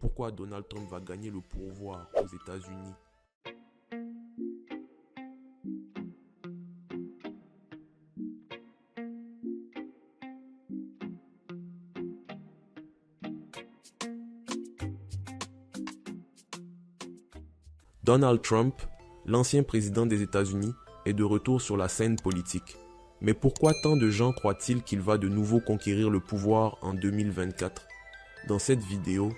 Pourquoi Donald Trump va gagner le pouvoir aux États-Unis? Donald Trump, l'ancien président des États-Unis, est de retour sur la scène politique. Mais pourquoi tant de gens croient-ils qu'il va de nouveau conquérir le pouvoir en 2024? Dans cette vidéo,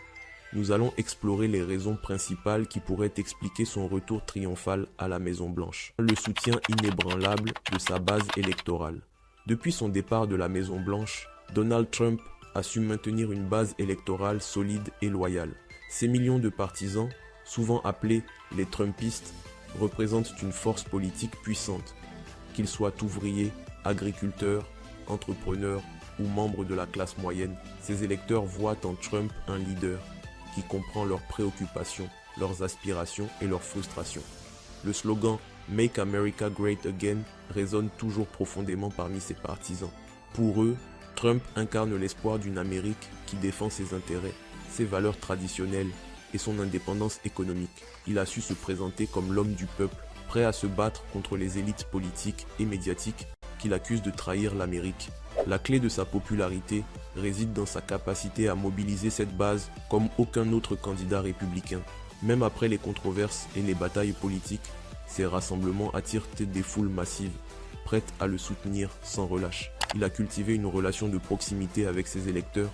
nous allons explorer les raisons principales qui pourraient expliquer son retour triomphal à la Maison-Blanche. Le soutien inébranlable de sa base électorale. Depuis son départ de la Maison-Blanche, Donald Trump a su maintenir une base électorale solide et loyale. Ces millions de partisans, souvent appelés les Trumpistes, représentent une force politique puissante. Qu'ils soient ouvriers, agriculteurs, entrepreneurs ou membres de la classe moyenne, ces électeurs voient en Trump un leader qui comprend leurs préoccupations, leurs aspirations et leurs frustrations. Le slogan « Make America Great Again » résonne toujours profondément parmi ses partisans. Pour eux, Trump incarne l'espoir d'une Amérique qui défend ses intérêts, ses valeurs traditionnelles et son indépendance économique. Il a su se présenter comme l'homme du peuple, prêt à se battre contre les élites politiques et médiatiques qu'il accuse de trahir l'Amérique. La clé de sa popularité réside dans sa capacité à mobiliser cette base comme aucun autre candidat républicain. Même après les controverses et les batailles politiques, ces rassemblements attirent des foules massives, prêtes à le soutenir sans relâche. Il a cultivé une relation de proximité avec ses électeurs,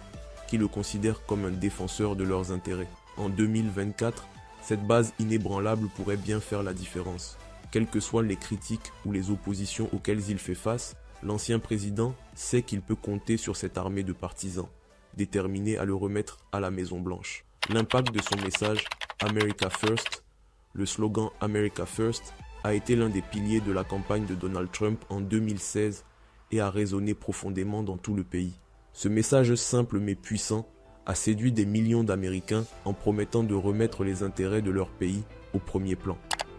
qui le considèrent comme un défenseur de leurs intérêts. En 2024, cette base inébranlable pourrait bien faire la différence. Quelles que soient les critiques ou les oppositions auxquelles il fait face, l'ancien président sait qu'il peut compter sur cette armée de partisans, déterminés à le remettre à la Maison-Blanche. L'impact de son message « America First », le slogan « America First », a été l'un des piliers de la campagne de Donald Trump en 2016 et a résonné profondément dans tout le pays. Ce message simple mais puissant a séduit des millions d'Américains en promettant de remettre les intérêts de leur pays au premier plan.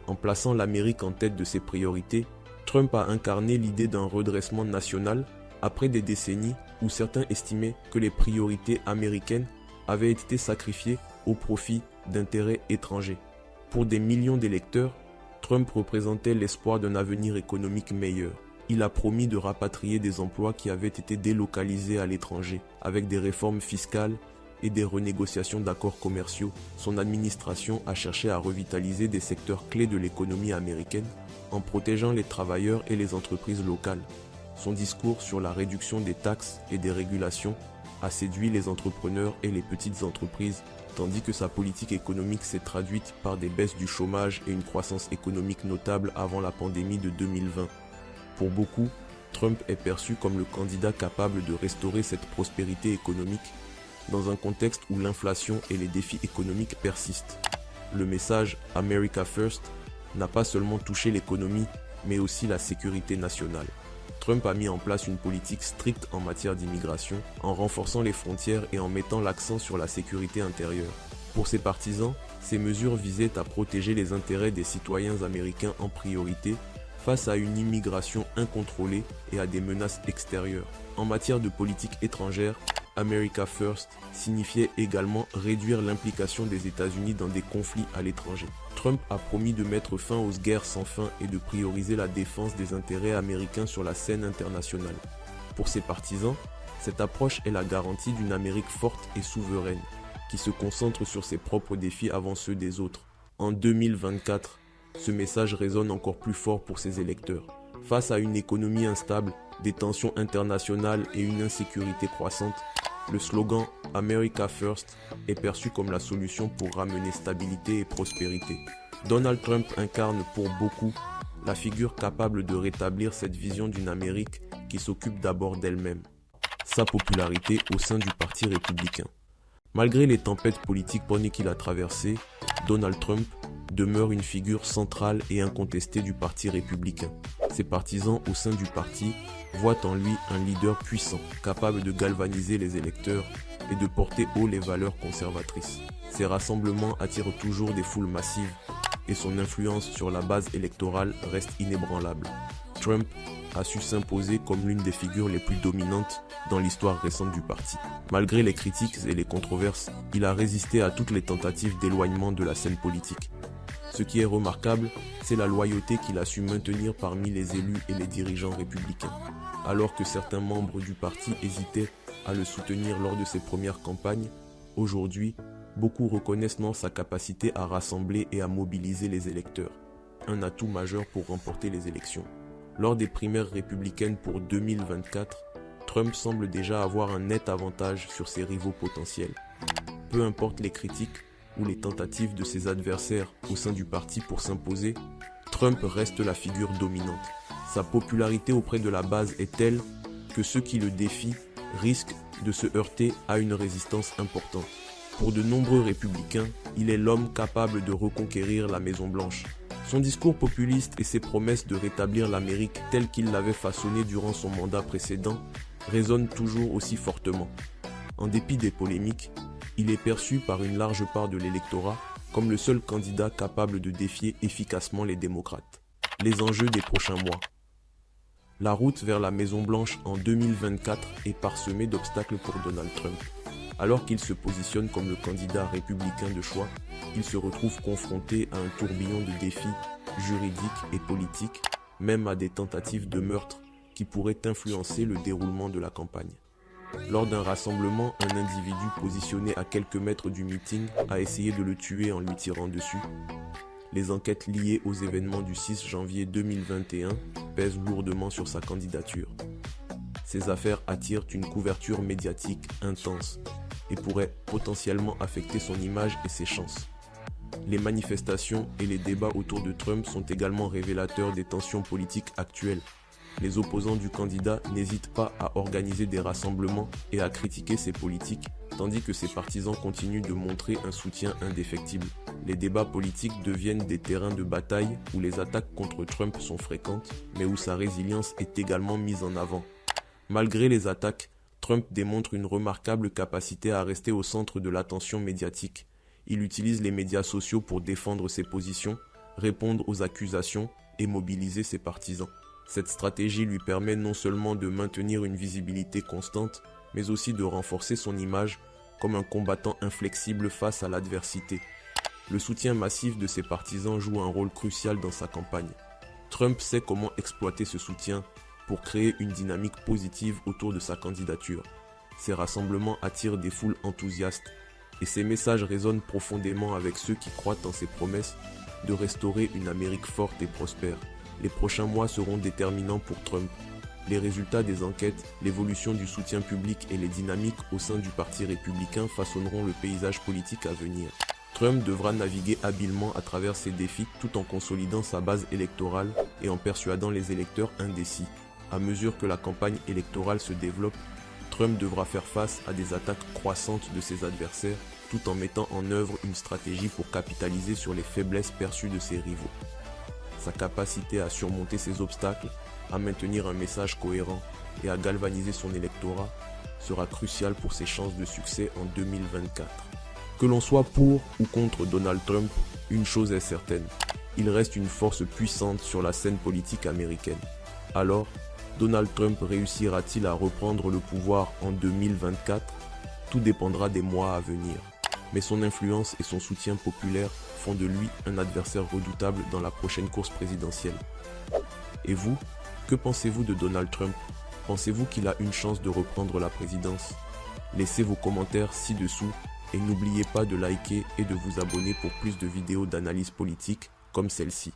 En plaçant l'Amérique en tête de ses priorités, Trump a incarné l'idée d'un redressement national après des décennies où certains estimaient que les priorités américaines avaient été sacrifiées au profit d'intérêts étrangers. Pour des millions d'électeurs, Trump représentait l'espoir d'un avenir économique meilleur. Il a promis de rapatrier des emplois qui avaient été délocalisés à l'étranger, avec des réformes fiscales et des renégociations d'accords commerciaux. Son administration a cherché à revitaliser des secteurs clés de l'économie américaine en protégeant les travailleurs et les entreprises locales. Son discours sur la réduction des taxes et des régulations a séduit les entrepreneurs et les petites entreprises, tandis que sa politique économique s'est traduite par des baisses du chômage et une croissance économique notable avant la pandémie de 2020. Pour beaucoup, Trump est perçu comme le candidat capable de restaurer cette prospérité économique dans un contexte où l'inflation et les défis économiques persistent. Le message « America First » n'a pas seulement touché l'économie, mais aussi la sécurité nationale. Trump a mis en place une politique stricte en matière d'immigration, en renforçant les frontières et en mettant l'accent sur la sécurité intérieure. Pour ses partisans, ces mesures visaient à protéger les intérêts des citoyens américains en priorité face à une immigration incontrôlée et à des menaces extérieures. En matière de politique étrangère, America First signifiait également réduire l'implication des États-Unis dans des conflits à l'étranger. Trump a promis de mettre fin aux guerres sans fin et de prioriser la défense des intérêts américains sur la scène internationale. Pour ses partisans, cette approche est la garantie d'une Amérique forte et souveraine, qui se concentre sur ses propres défis avant ceux des autres. En 2024, ce message résonne encore plus fort pour ses électeurs. Face à une économie instable, des tensions internationales et une insécurité croissante, le slogan « America First » est perçu comme la solution pour ramener stabilité et prospérité. Donald Trump incarne pour beaucoup la figure capable de rétablir cette vision d'une Amérique qui s'occupe d'abord d'elle-même. Sa popularité au sein du Parti républicain. Malgré les tempêtes politiques qu'il a traversées, Donald Trump demeure une figure centrale et incontestée du Parti républicain. Ses partisans au sein du parti voient en lui un leader puissant, capable de galvaniser les électeurs et de porter haut les valeurs conservatrices. Ses rassemblements attirent toujours des foules massives et son influence sur la base électorale reste inébranlable. Trump a su s'imposer comme l'une des figures les plus dominantes dans l'histoire récente du parti. Malgré les critiques et les controverses, il a résisté à toutes les tentatives d'éloignement de la scène politique. Ce qui est remarquable, c'est la loyauté qu'il a su maintenir parmi les élus et les dirigeants républicains. Alors que certains membres du parti hésitaient à le soutenir lors de ses premières campagnes, aujourd'hui, beaucoup reconnaissent sa capacité à rassembler et à mobiliser les électeurs, un atout majeur pour remporter les élections. Lors des primaires républicaines pour 2024, Trump semble déjà avoir un net avantage sur ses rivaux potentiels. Peu importe les critiques ou les tentatives de ses adversaires au sein du parti pour s'imposer, Trump reste la figure dominante. Sa popularité auprès de la base est telle que ceux qui le défient risquent de se heurter à une résistance importante. Pour de nombreux républicains, il est l'homme capable de reconquérir la Maison-Blanche. Son discours populiste et ses promesses de rétablir l'Amérique telle qu'il l'avait façonnée durant son mandat précédent résonnent toujours aussi fortement. En dépit des polémiques, il est perçu par une large part de l'électorat comme le seul candidat capable de défier efficacement les démocrates. Les enjeux des prochains mois. La route vers la Maison-Blanche en 2024 est parsemée d'obstacles pour Donald Trump. Alors qu'il se positionne comme le candidat républicain de choix, il se retrouve confronté à un tourbillon de défis juridiques et politiques, même à des tentatives de meurtre qui pourraient influencer le déroulement de la campagne. Lors d'un rassemblement, un individu positionné à quelques mètres du meeting a essayé de le tuer en lui tirant dessus. Les enquêtes liées aux événements du 6 janvier 2021 pèsent lourdement sur sa candidature. Ces affaires attirent une couverture médiatique intense et pourraient potentiellement affecter son image et ses chances. Les manifestations et les débats autour de Trump sont également révélateurs des tensions politiques actuelles. Les opposants du candidat n'hésitent pas à organiser des rassemblements et à critiquer ses politiques, tandis que ses partisans continuent de montrer un soutien indéfectible. Les débats politiques deviennent des terrains de bataille où les attaques contre Trump sont fréquentes, mais où sa résilience est également mise en avant. Malgré les attaques, Trump démontre une remarquable capacité à rester au centre de l'attention médiatique. Il utilise les médias sociaux pour défendre ses positions, répondre aux accusations et mobiliser ses partisans. Cette stratégie lui permet non seulement de maintenir une visibilité constante, mais aussi de renforcer son image comme un combattant inflexible face à l'adversité. Le soutien massif de ses partisans joue un rôle crucial dans sa campagne. Trump sait comment exploiter ce soutien pour créer une dynamique positive autour de sa candidature. Ces rassemblements attirent des foules enthousiastes et ses messages résonnent profondément avec ceux qui croient en ses promesses de restaurer une Amérique forte et prospère. Les prochains mois seront déterminants pour Trump. Les résultats des enquêtes, l'évolution du soutien public et les dynamiques au sein du Parti républicain façonneront le paysage politique à venir. Trump devra naviguer habilement à travers ces défis tout en consolidant sa base électorale et en persuadant les électeurs indécis. À mesure que la campagne électorale se développe, Trump devra faire face à des attaques croissantes de ses adversaires tout en mettant en œuvre une stratégie pour capitaliser sur les faiblesses perçues de ses rivaux. Sa capacité à surmonter ces obstacles, à maintenir un message cohérent et à galvaniser son électorat sera cruciale pour ses chances de succès en 2024. Que l'on soit pour ou contre Donald Trump, une chose est certaine, il reste une force puissante sur la scène politique américaine. Alors, Donald Trump réussira-t-il à reprendre le pouvoir en 2024 ? Tout dépendra des mois à venir. Mais son influence et son soutien populaire font de lui un adversaire redoutable dans la prochaine course présidentielle. Et vous, que pensez-vous de Donald Trump ? Pensez-vous qu'il a une chance de reprendre la présidence ? Laissez vos commentaires ci-dessous et n'oubliez pas de liker et de vous abonner pour plus de vidéos d'analyse politique comme celle-ci.